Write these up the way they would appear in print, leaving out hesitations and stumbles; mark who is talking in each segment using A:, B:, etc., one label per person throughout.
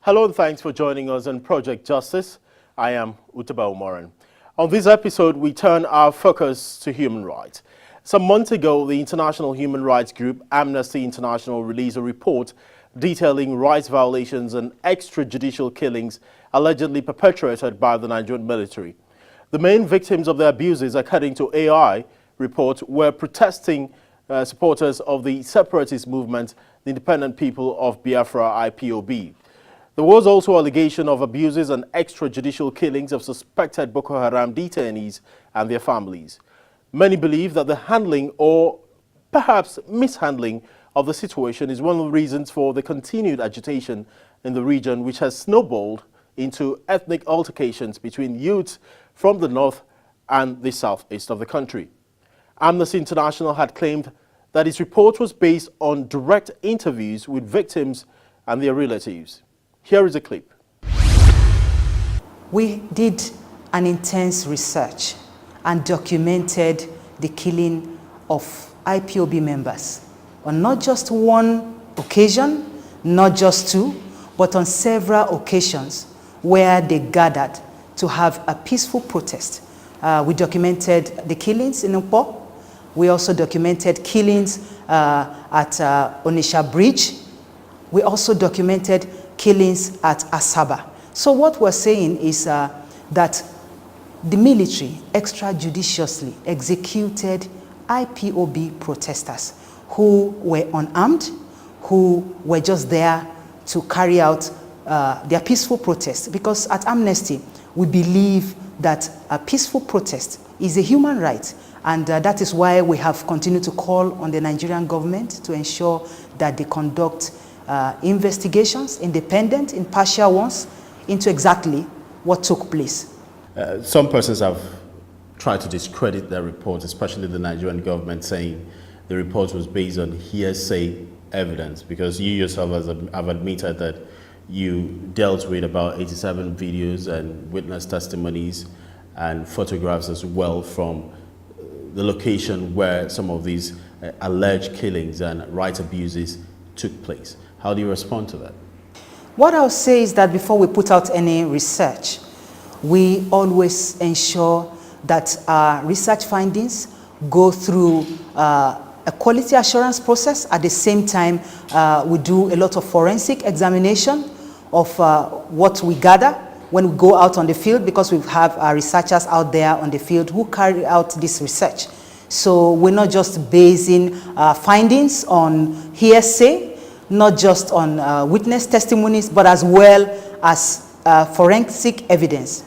A: Hello and thanks for joining us on Project Justice. I am Utaba Umaran. On this episode, we turn our focus to human rights. Some months ago, the international human rights group Amnesty International released a report detailing rights violations and extrajudicial killings allegedly perpetrated by the Nigerian military. The main victims of the abuses, according to AI report, were protesting supporters of the separatist movement, the Independent People of Biafra, IPOB. There was also allegation of abuses and extrajudicial killings of suspected Boko Haram detainees and their families. Many believe that the handling or perhaps mishandling of the situation is one of the reasons for the continued agitation in the region, which has snowballed into ethnic altercations between youths from the north and the southeast of the country. Amnesty International had claimed that its report was based on direct interviews with victims and their relatives. Here is a clip.
B: We did an intense research and documented the killing of IPOB members on not just one occasion, not just two, but on several occasions where they gathered to have a peaceful protest. We documented the killings in Ukpo. We also documented killings at Onitsha Bridge. We also documented killings at Asaba. So what we're saying is that the military extrajudiciously executed IPOB protesters who were unarmed, who were just there to carry out their peaceful protest. Because at Amnesty, we believe that a peaceful protest is a human right. And that is why we have continued to call on the Nigerian government to ensure that they conduct investigations, independent, impartial ones, into exactly what took place.
A: Some persons have tried to discredit their report, especially the Nigerian government, saying the report was based on hearsay evidence, because you yourself have admitted that you dealt with about 87 videos and witness testimonies and photographs as well from the location where some of these alleged killings and rights abuses took place. How do you respond to that?
B: What I'll say is that before we put out any research, we always ensure that our research findings go through a quality assurance process. At the same time, we do a lot of forensic examination of what we gather when we go out on the field, because we have our researchers out there on the field who carry out this research. So we're not just basing findings on hearsay, not just on witness testimonies, but as well as forensic evidence.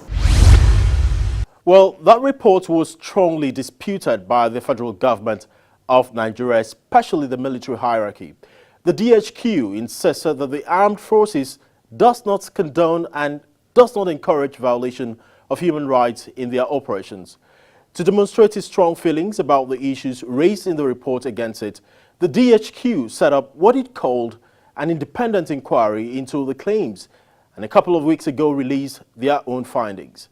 A: Well, that report was strongly disputed by the federal government of Nigeria, especially the military hierarchy. The DHQ insisted that the armed forces does not condone and does not encourage violation of human rights in their operations. To demonstrate its strong feelings about the issues raised in the report against it, the DHQ set up what it called an independent inquiry into the claims, and a couple of weeks ago released their own findings.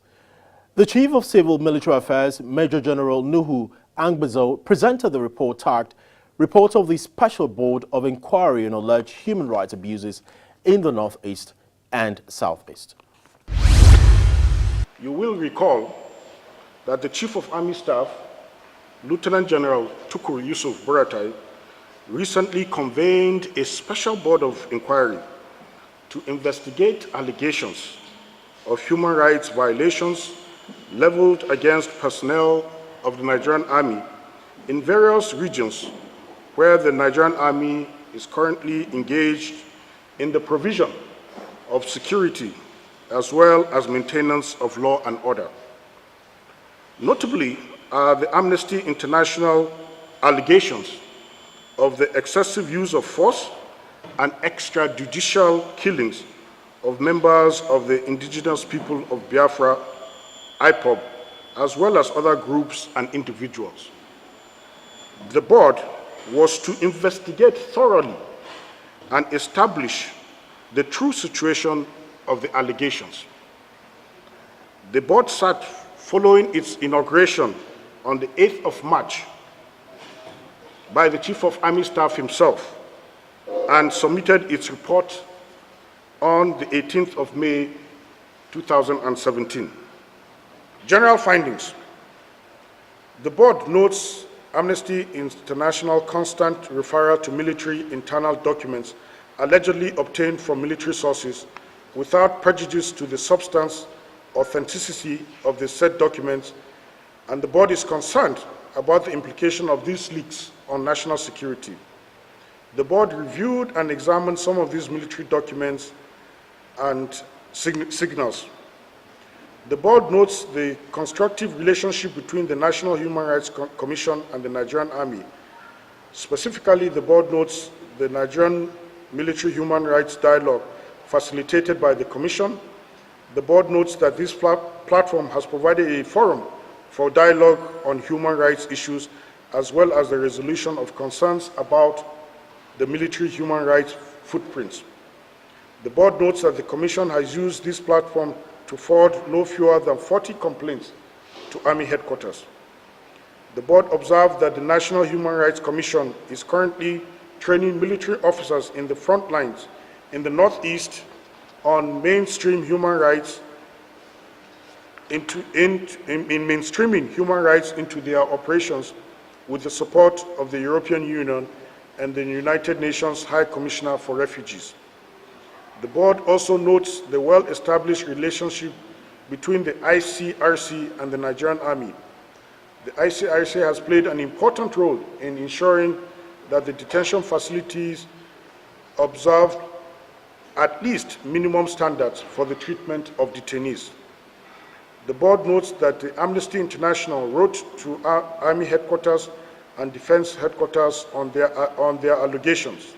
A: The Chief of Civil Military Affairs, Major General Nuhu Angbazo, presented the report tagged Report of the Special Board of Inquiry on Alleged Human Rights Abuses in the Northeast and Southeast.
C: You will recall that the Chief of Army Staff, Lieutenant General Tukur Yusuf Buratai, recently convened a special board of inquiry to investigate allegations of human rights violations leveled against personnel of the Nigerian Army in various regions where the Nigerian Army is currently engaged in the provision of security as well as maintenance of law and order. Notably are the Amnesty International allegations of the excessive use of force and extrajudicial killings of members of the indigenous people of Biafra, IPOB, as well as other groups and individuals. The board was to investigate thoroughly and establish the true situation of the allegations. The board sat following its inauguration on the 8th of March by the Chief of Army Staff himself and submitted its report on the 18th of May, 2017. General findings. The board notes Amnesty International constant referral to military internal documents allegedly obtained from military sources without prejudice to the substance, authenticity of the said documents, and the board is concerned about the implication of these leaks on national security. The board reviewed and examined some of these military documents and signals. The board notes the constructive relationship between the National Human Rights Commission and the Nigerian Army. Specifically, the board notes the Nigerian Military Human Rights Dialogue facilitated by the Commission. The board notes that this platform has provided a forum for dialogue on human rights issues, as well as the resolution of concerns about the military human rights footprints. The board notes that the Commission has used this platform to forward no fewer than 40 complaints to Army headquarters. The board observed that the National Human Rights Commission is currently training military officers in the front lines in the Northeast on mainstream human rights in mainstreaming human rights into their operations with the support of the European Union and the United Nations High Commissioner for Refugees. The board also notes the well-established relationship between the ICRC and the Nigerian Army. The ICRC has played an important role in ensuring that the detention facilities observe at least minimum standards for the treatment of detainees. The board notes that the Amnesty International wrote to our Army headquarters and Defense headquarters on their allegations.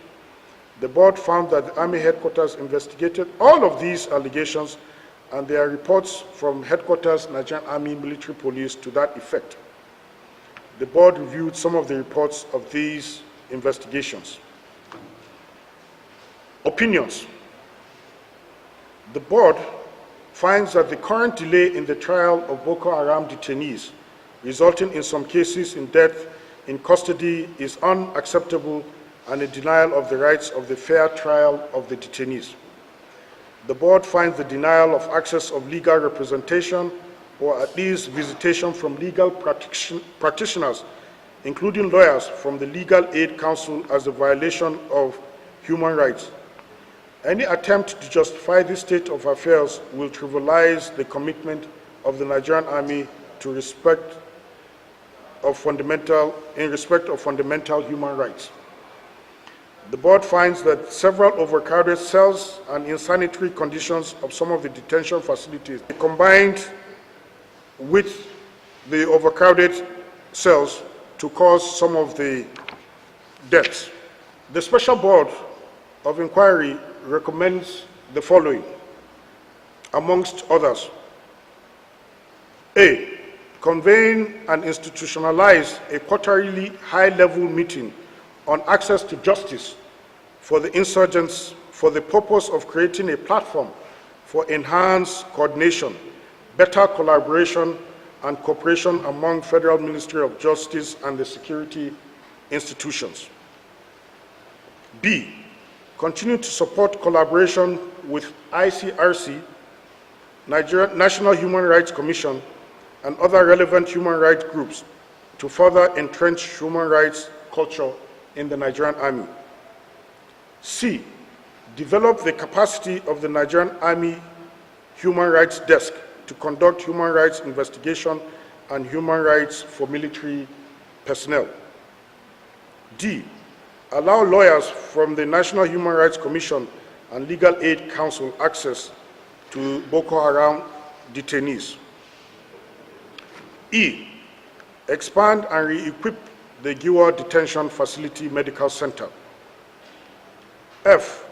C: The board found that the Army headquarters investigated all of these allegations, and there are reports from headquarters, Nigerian Army Military Police, to that effect. The board reviewed some of the reports of these investigations. Opinions. The board finds that the current delay in the trial of Boko Haram detainees, resulting in some cases in death in custody, is unacceptable and a denial of the rights of the fair trial of the detainees. The board finds the denial of access of legal representation, or at least visitation from legal practitioners, including lawyers from the Legal Aid Council, as a violation of human rights. Any attempt to justify this state of affairs will trivialize the commitment of the Nigerian Army to respect of fundamental human rights. The board finds that several overcrowded cells and insanitary conditions of some of the detention facilities, combined with the overcrowded cells, to cause some of the deaths. The Special Board of Inquiry recommends the following, amongst others. A, convene and institutionalize a quarterly high-level meeting on access to justice for the insurgents for the purpose of creating a platform for enhanced coordination, better collaboration, and cooperation among Federal Ministry of Justice and the security institutions. B, continue to support collaboration with ICRC, National Human Rights Commission, and other relevant human rights groups to further entrench human rights culture in the Nigerian Army. C, develop the capacity of the Nigerian Army Human Rights Desk to conduct human rights investigation and human rights for military personnel. D, allow lawyers from the National Human Rights Commission and Legal Aid Council access to Boko Haram detainees. E, expand and re-equip the Giwa Detention Facility Medical Center. F,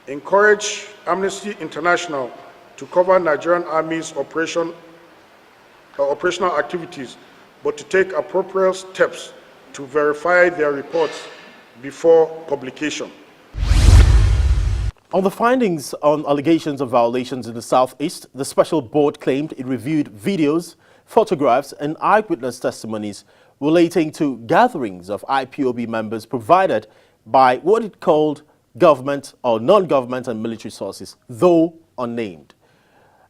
C: encourage Amnesty International to cover Nigerian Army's operational activities, but to take appropriate steps to verify their reports before publication.
A: On the findings on allegations of violations in the Southeast, the Special Board claimed it reviewed videos, photographs, and eyewitness testimonies relating to gatherings of IPOB members provided by what it called government or non-government and military sources, though unnamed.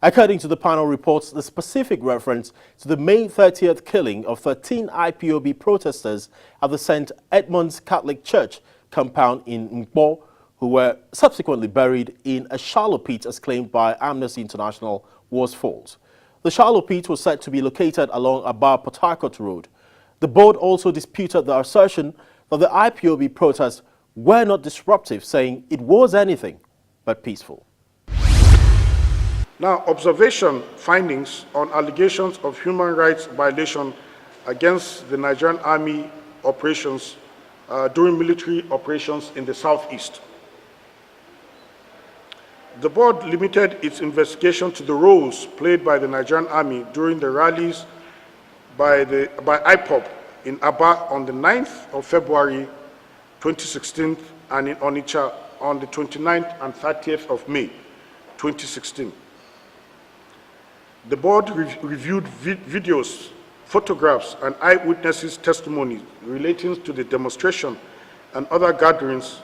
A: According to the panel reports, the specific reference to the May 30th killing of 13 IPOB protesters at the St. Edmund's Catholic Church compound in Nkpo, who were subsequently buried in a shallow pit as claimed by Amnesty International, was false. The shallow pit was said to be located along Aba-Port Harcourt Road. The board also disputed the assertion that the IPOB protests were not disruptive, saying it was anything but peaceful.
C: Now, observation findings on allegations of human rights violation against the Nigerian Army operations during military operations in the southeast. The board limited its investigation to the roles played by the Nigerian Army during the rallies by IPOB in Aba on the 9th of February 2016 and in Onitsha on the 29th and 30th of May 2016. The board reviewed videos, photographs, and eyewitnesses' testimonies relating to the demonstration and other gatherings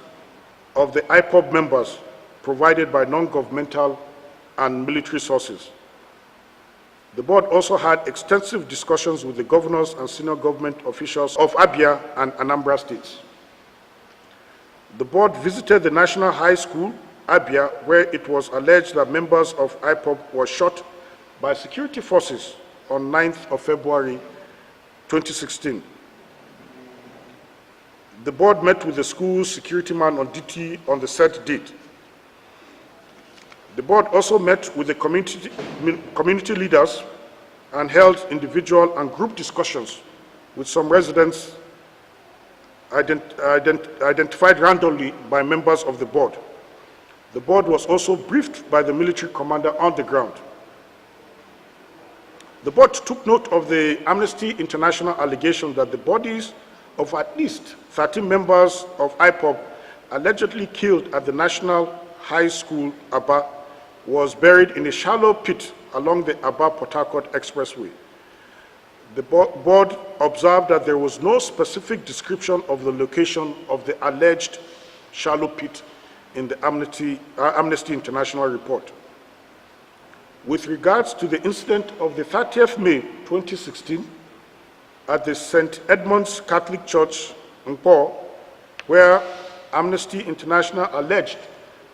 C: of the IPOB members provided by non-governmental and military sources. The board also had extensive discussions with the governors and senior government officials of Abia and Anambra states. The board visited the National High School, Abia, where it was alleged that members of IPOB were shot by security forces on 9th of February 2016. The board met with the school's security man on duty on the said date. The board also met with the community leaders and held individual and group discussions with some residents identified randomly by members of the board. The board was also briefed by the military commander on the ground. The board took note of the Amnesty International allegation that the bodies of at least 13 members of IPOB allegedly killed at the National High School, Aba, was buried in a shallow pit along the Aba-Port Harcourt Expressway. The board observed that there was no specific description of the location of the alleged shallow pit in the Amnesty International report. With regards to the incident of the 30th May 2016 at the St. Edmund's Catholic Church in Nkpo, where Amnesty International alleged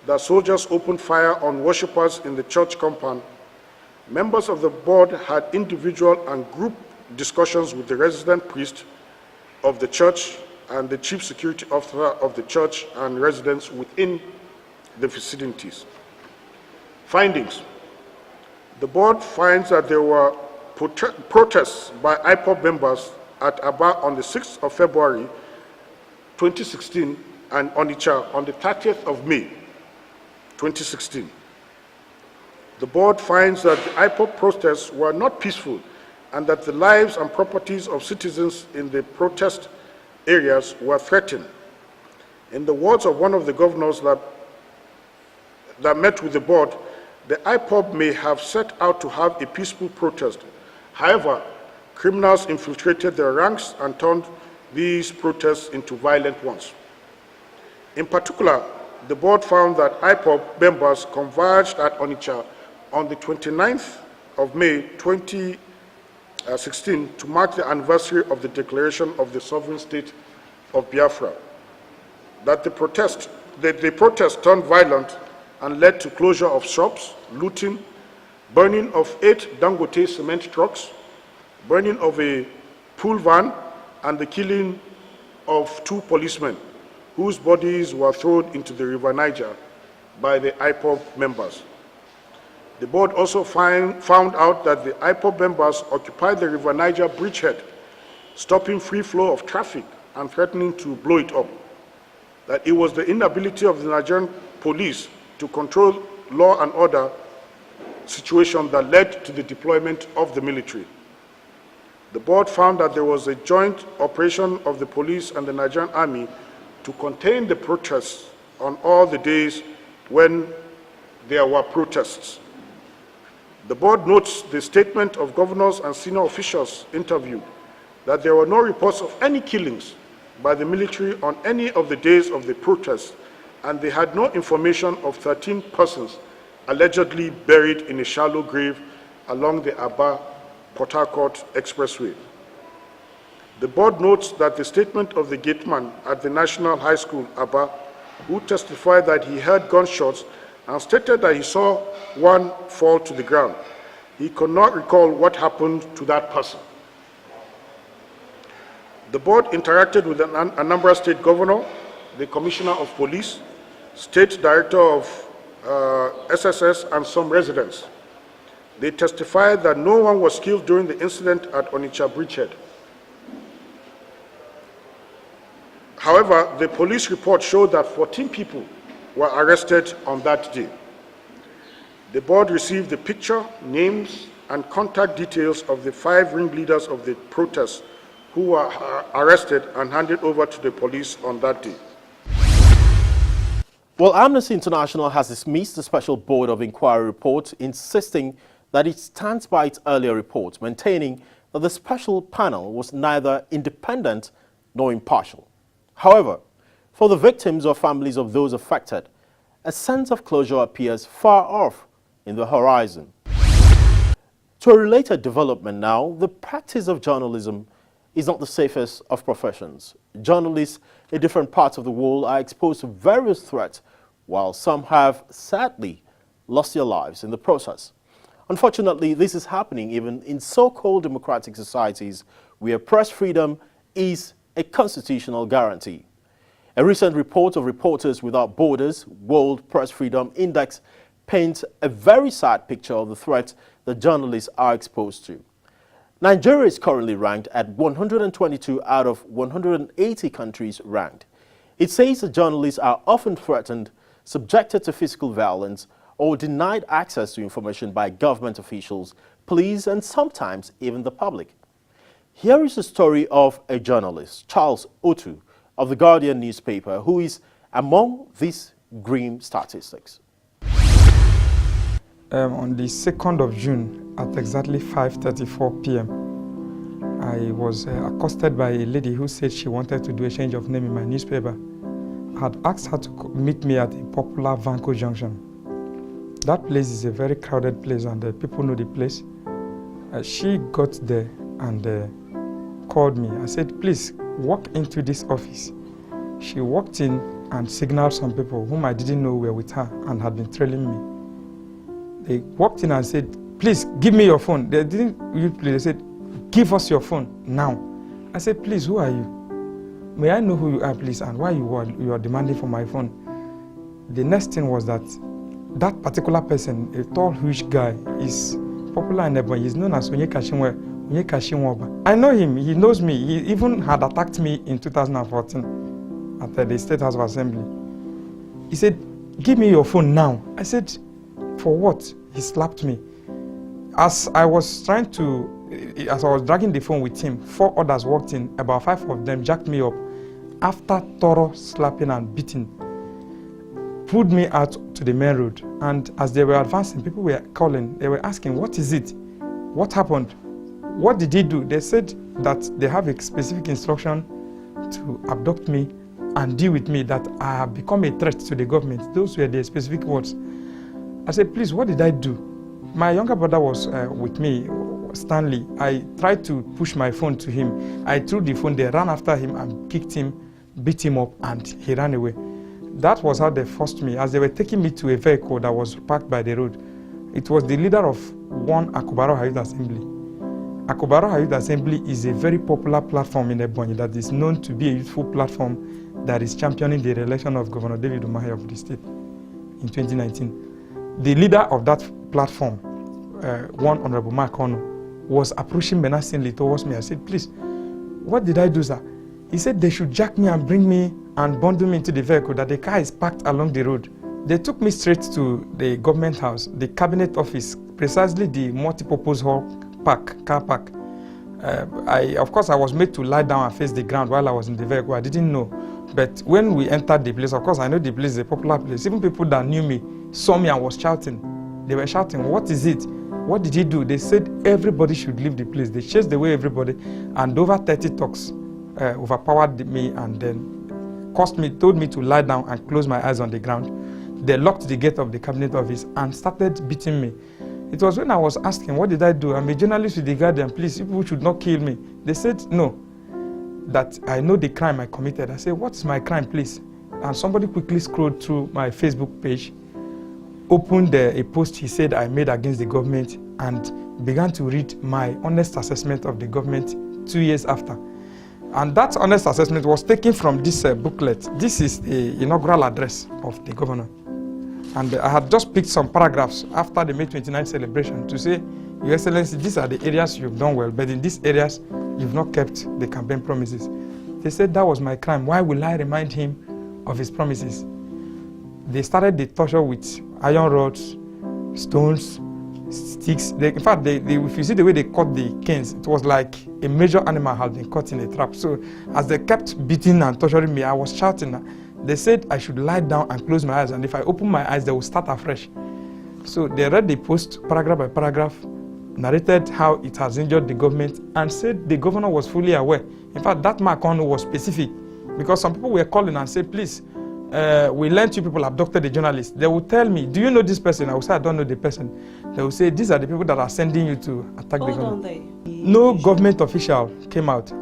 C: that soldiers opened fire on worshippers in the church compound, members of the board had individual and group discussions with the resident priest of the church and the chief security officer of the church and residents within the vicinities. Findings. The board finds that there were protests by IPOB members at Aba on the 6th of February 2016 and Onitsha on the 30th of May 2016. The board finds that the IPOB protests were not peaceful and that the lives and properties of citizens in the protest areas were threatened. In the words of one of the governors that met with the board, the IPOB may have set out to have a peaceful protest. However, criminals infiltrated their ranks and turned these protests into violent ones. In particular, the board found that IPOB members converged at Onitsha on the 29th of May 2016 to mark the anniversary of the declaration of the sovereign state of Biafra. That the protest turned violent and led to closure of shops, looting, burning of 8 Dangote cement trucks, burning of a pool van, and the killing of 2 policemen whose bodies were thrown into the River Niger by the IPOB members. The board also found out that the IPOB members occupied the River Niger bridgehead, stopping free flow of traffic and threatening to blow it up. That it was the inability of the Nigerian police to control law and order situation that led to the deployment of the military. The board found that there was a joint operation of the police and the Nigerian Army to contain the protests on all the days when there were protests. The board notes the statement of governors and senior officials interviewed that there were no reports of any killings by the military on any of the days of the protests and they had no information of 13 persons allegedly buried in a shallow grave along the Aba-Port Harcourt Expressway. The board notes that the statement of the gateman at the National High School, Aba, who testified that he heard gunshots and stated that he saw one fall to the ground. He could not recall what happened to that person. The board interacted with an Anambra State Governor, the Commissioner of Police, State Director of SSS, and some residents. They testified that no one was killed during the incident at Onitsha Bridgehead. However, the police report showed that 14 people were arrested on that day. The board received the picture, names, and contact details of the 5 ringleaders of the protests who were arrested and handed over to the police on that day.
A: Well, Amnesty International has dismissed the Special Board of Inquiry report, insisting that it stands by its earlier report, maintaining that the special panel was neither independent nor impartial. However, for the victims or families of those affected, a sense of closure appears far off in the horizon. To a related development now, the practice of journalism is not the safest of professions. Journalists in different parts of the world are exposed to various threats, while some have sadly lost their lives in the process. Unfortunately, this is happening even in so-called democratic societies where press freedom is a constitutional guarantee. A recent report of Reporters Without Borders World Press Freedom Index paints a very sad picture of the threats that journalists are exposed to. Nigeria is currently ranked at 122 out of 180 countries ranked. It says that journalists are often threatened, subjected to physical violence, or denied access to information by government officials, police, and sometimes even the public. Here is the story of a journalist, Charles Otu, of the Guardian newspaper, who is among these grim statistics.
D: On the 2nd of June at exactly 5:34 p.m., I was accosted by a lady who said she wanted to do a change of name in my newspaper. I had asked her to meet me at a popular Vanco Junction. That place is a very crowded place and people know the place. She got there and called me. I said, please walk into this office. She walked in and signaled some people whom I didn't know were with her and had been trailing me. They walked in and said, please give me your phone. They didn't use please, they said, give us your phone now. I said, please, who are you? May I know who you are, please, and why you are demanding for my phone? The next thing was that that particular person, a tall, huge guy, is popular in Ebonyi. He's known as Onyeka Shinwoba. I know him. He knows me. He even had attacked me in 2014 at the State House of Assembly. He said, give me your phone now. I said, for what? He slapped me. As I was dragging the phone with him, 4 others walked in. About 5 of them jacked me up. After thorough slapping and beating, pulled me out to the main road. And as they were advancing, people were calling. They were asking, what is it? What happened? What did he do? They said that they have a specific instruction to abduct me and deal with me, that I have become a threat to the government. Those were the specific words. I said, please, what did I do? My younger brother was with me, Stanley. I tried to push my phone to him. I threw the phone, they ran after him and kicked him, beat him up, and he ran away. That was how they forced me. As they were taking me to a vehicle that was parked by the road, it was the leader of one Akubaro Youth Assembly. Akubaro Youth Assembly is a very popular platform in Ebonyi that is known to be a youthful platform that is championing the re-election of Governor David Umahi of the state in 2019. The leader of that platform, one Honorable Mark Ono, was approaching menacingly towards me. I said, please, what did I do, sir? He said they should jack me and bring me and bundle me into the vehicle, that the car is parked along the road. They took me straight to the government house, the cabinet office, precisely the multi-purpose hall car park. Of course, I was made to lie down and face the ground while I was in the vehicle. I didn't know. But when we entered the place, of course, I know the place is a popular place. Even people that knew me saw me and was shouting. They were shouting, what is it? What did he do? They said everybody should leave the place. They chased away everybody, and over 30 thugs overpowered me and then told me to lie down and close my eyes on the ground. They locked the gate of the cabinet office and started beating me. It was when I was asking, what did I do? I'm a journalist with The Guardian, please, people should not kill me. They said, no, that I know the crime I committed. I said, what's my crime, please? And somebody quickly scrolled through my Facebook page, opened a post he said I made against the government, and began to read my honest assessment of the government 2 years after. And that honest assessment was taken from this booklet. This is the inaugural address of the governor. And I had just picked some paragraphs after the May 29th celebration to say, Your Excellency, these are the areas you've done well, but in these areas, you've not kept the campaign promises. They said that was my crime. Why will I remind him of his promises? They started the torture with iron rods, stones, sticks. In fact, if you see the way they cut the canes, it was like a major animal had been caught in a trap. So as they kept beating and torturing me, I was shouting. They said I should lie down and close my eyes, and if I open my eyes, they will start afresh. So they read the post paragraph by paragraph, narrated how it has injured the government, and said the governor was fully aware. In fact, that Macron was specific, because some people were calling and said, please, we learned you people abducted a journalist. They will tell me, do you know this person? I will say, I don't know the person. They will say, these are the people that are sending you to attack the government. No government official came out,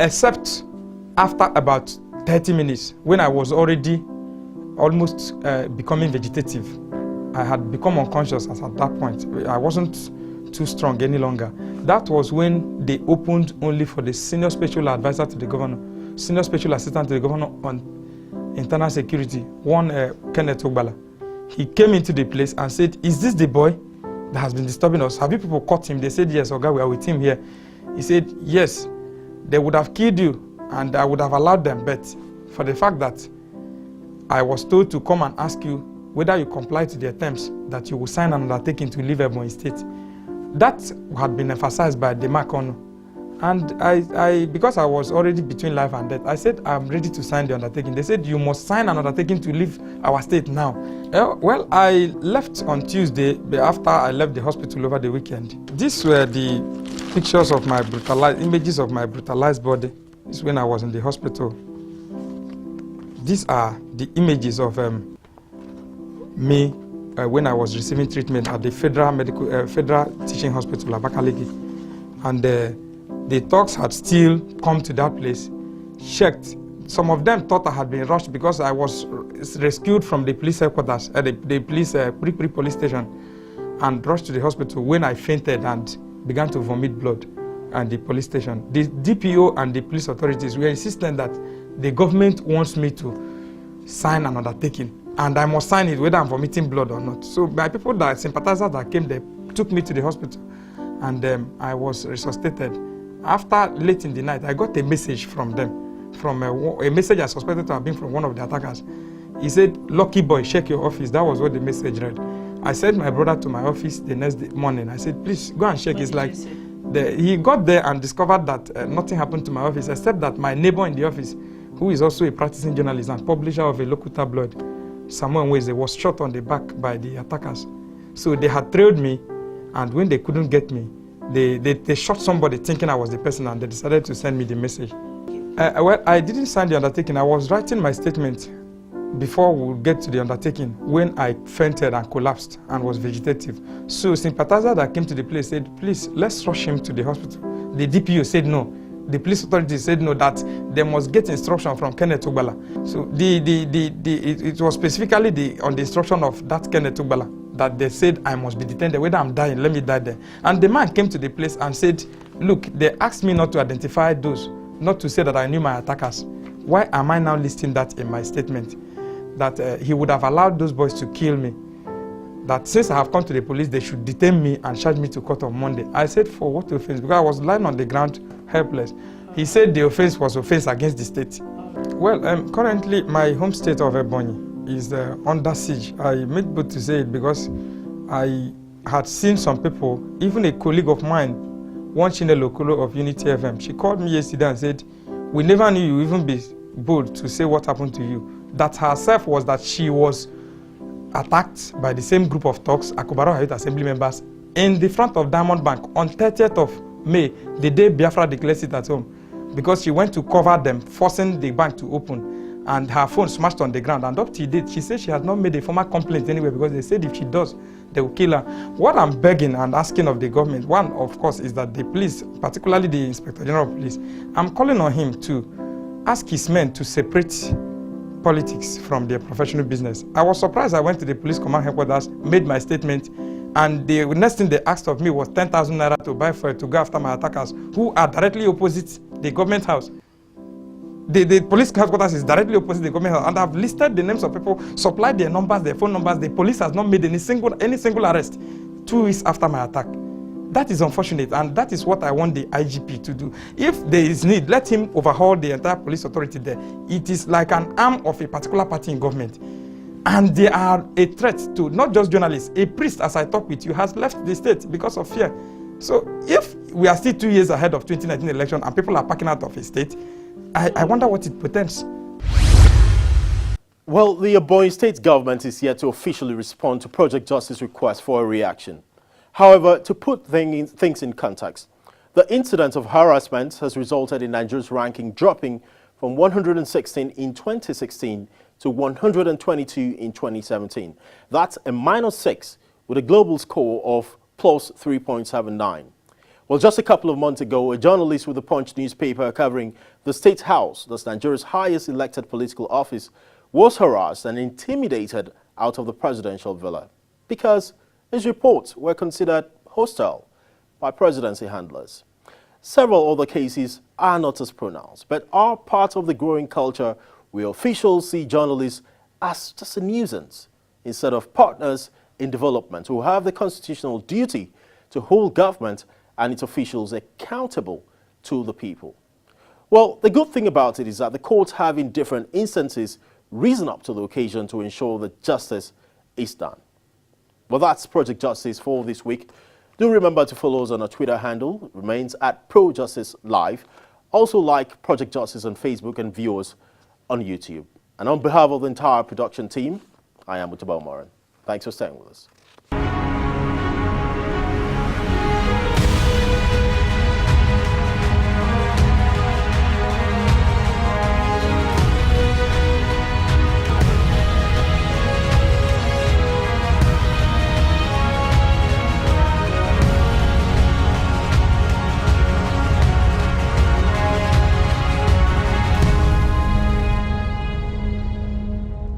D: except after about 30 minutes, when I was already almost becoming vegetative. I had become unconscious at that point. I wasn't too strong any longer. That was when they opened only for the senior special advisor to the governor, senior special assistant to the governor on internal security, one Kenneth Ogbala. He came into the place and said, is this the boy that has been disturbing us? Have you people caught him? They said, yes, Oga, we are with him here. He said, yes, they would have killed you and I would have allowed them, but for the fact that I was told to come and ask you whether you comply to their terms, that you will sign an undertaking to leave Ebonyi State. That had been emphasized by the Macron. And I, because I was already between life and death, I said, I'm ready to sign the undertaking. They said, you must sign an undertaking to leave our state now. Well, I left on Tuesday, but after I left the hospital over the weekend. These were the pictures of my images of my brutalized body. This is when I was in the hospital. These are the images of me when I was receiving treatment at the Federal Teaching Hospital, Abakaliki. And the thugs had still come to that place, checked. Some of them thought I had been rushed because I was rescued from the police headquarters, the police police station, and rushed to the hospital when I fainted and began to vomit blood at the police station. The DPO and the police authorities were insisting that the government wants me to sign an undertaking, and I must sign it whether I'm vomiting blood or not. So my people, that sympathizers that came there, took me to the hospital, and I was resuscitated. After late in the night, I got a message from them, a message I suspected to have been from one of the attackers. He said, lucky boy, check your office. That was what the message read. I sent my brother to my office the next morning. I said, please go and check. It's like, he got there and discovered that nothing happened to my office, except that my neighbor in the office, who is also a practicing journalist and publisher of a local tabloid, Samuel Nweze, was shot on the back by the attackers. So they had trailed me, and when they couldn't get me, they shot somebody thinking I was the person, and they decided to send me the message. Well, I didn't sign the undertaking. I was writing my statement before we would get to the undertaking when I fainted and collapsed and was vegetative. So sympathizer that came to the place said, please, let's rush him to the hospital. The DPO said no. The police authorities said no, that they must get instruction from Kenneth Ogbala. So it was specifically on the instruction of that Kenneth Ogbala that they said I must be detained there. Whether I'm dying, let me die there. And the man came to the place and said, look, they asked me not to identify those, not to say that I knew my attackers. Why am I now listing that in my statement? That he would have allowed those boys to kill me. That since I have come to the police, they should detain me and charge me to court on Monday. I said, for what offense? Because I was lying on the ground, helpless. He said the offense was offense against the state. Well, currently my home state of Ebonyi is under siege. I made bold to say it because I had seen some people, even a colleague of mine, one Chinelo Okolo of Unity FM, she called me yesterday and said, we never knew you even be bold to say what happened to you. That herself was that she was attacked by the same group of thugs, Akubaro Hayat Assembly members, in the front of Diamond Bank on 30th of May, the day Biafra declared it at home, because she went to cover them, forcing the bank to open. and her phone smashed on the ground. And up to date, she said she has not made a formal complaint anywhere because they said if she does, they will kill her. What I'm begging and asking of the government, one, of course, is that the police, particularly the Inspector General of Police, I'm calling on him to ask his men to separate politics from their professional business. I was surprised. I went to the police command headquarters, made my statement, and the next thing they asked of me was 10,000 naira to buy fuel to go after my attackers who are directly opposite the government house. The police headquarters is directly opposite the government house, and I've listed the names of people, supplied their numbers, their phone numbers. The police has not made any single arrest 2 weeks after my attack. That is unfortunate, and that is what I want the IGP to do. If there is need, let him overhaul the entire police authority there. It is like an arm of a particular party in government. And they are a threat to not just journalists. A priest, as I talk with you, has left the state because of fear. So if we are still 2 years ahead of 2019 election and people are packing out of a state, I wonder what it portends.
A: Well, the Ebonyi State government is yet to officially respond to Project Justice request for a reaction. However, to put things in context, the incident of harassment has resulted in Nigeria's ranking dropping from 116 in 2016 to 122 in 2017. That's a -6 with a global score of plus 3.79. Well, just a couple of months ago, a journalist with the Punch newspaper covering the State House, that's Nigeria's highest elected political office, was harassed and intimidated out of the presidential villa because his reports were considered hostile by presidency handlers. Several other cases are not as pronounced, but are part of the growing culture where officials see journalists as just a nuisance instead of partners in development who have the constitutional duty to hold government and its officials accountable to the people. Well, the good thing about it is that the courts have in different instances risen up to the occasion to ensure that justice is done. Well, that's Project Justice for this week. Do remember to follow us on our Twitter handle. It remains at ProJusticeLive. Also like Project Justice on Facebook and view us on YouTube. And on behalf of the entire production team, I am Utaba Moran. Thanks for staying with us.